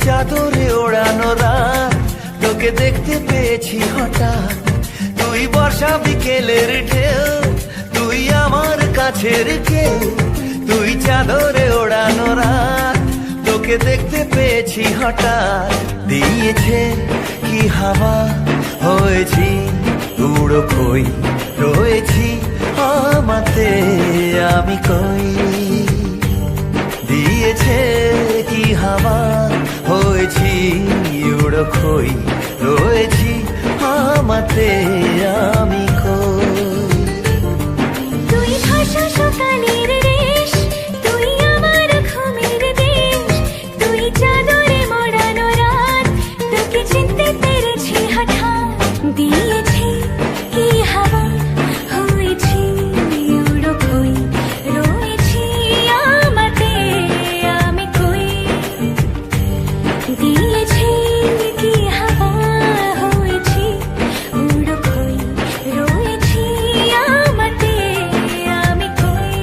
চাদরে ওড়ানো রাত, তোকে দেখতে পেয়েছি হঠাৎ। তুই বর্ষা বিকেলের ঢেউ, তুই আমার কাছের কেউ। তুই চাদরে ওড়ানো রাত, তোকে দেখতে পেয়েছি হঠাৎ। দিয়েছে কি হাওয়া, হয়েছি উড়ো খই, রয়েছি আমাতে আমি কই। দিয়েছে কি হাওয়া, হয়েছি উড়ো খই, রয়েছি আমাতে আমি কই। তুই ভাষা সকালের রেশ, তুই আমার ঘুমের দেশ। তুই চাদরে মোড়ানো রাত, তোকে চিনতে পেরেছি হঠাৎ। দিয়েছি কি হাওয়া, হয়েছি উড়ো খই, রয়েছি আমাতে আমি কই। দিয়েছি কি হাওয়া, হয়েছি উড়ো খই, রয়েছি আমাতে আমি কই।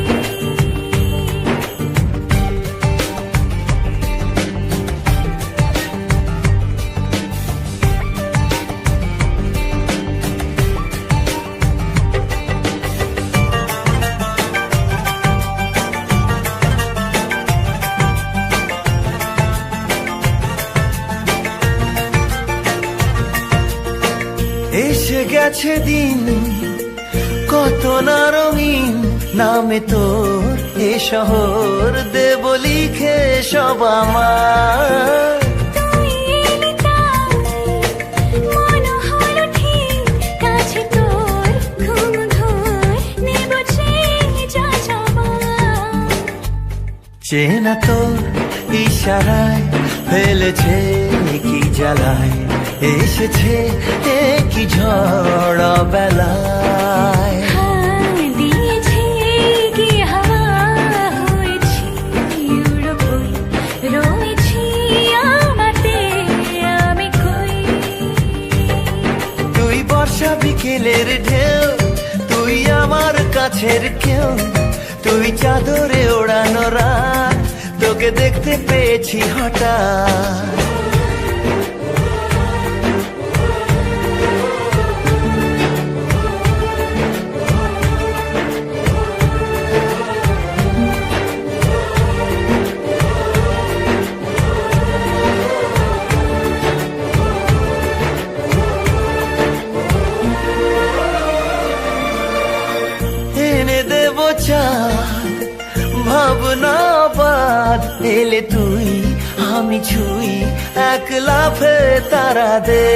এসে গেছে দিন কত না রঙিন, নামে তোর এ শহর দেব লিখে সব আমার। তুই এলি তাই মন হলো ঠিক, কাছে তোর ঘুম ঘোর নেব চেয়ে যা যাবার। চেনা তোর ইশারায় ফেলেছে কি জ্বালায়, এসেছে কি ঝড় বেলায়। দিয়েছি কি হাওয়া, হয়েছি উড়ো খই, রয়েছি আমাতে আমি কই। তুই বর্ষা বিকেলের ঢেউ, তুই আমার কাছের কেউ। তুই চাদরে ওড়ানো রাত, তোকে দেখতে পেয়েছি হঠাৎ। এনে দেব চাঁদ ভাবনা বাদ, এলে তুই আমি ছুঁই এক লাফে তারা দে।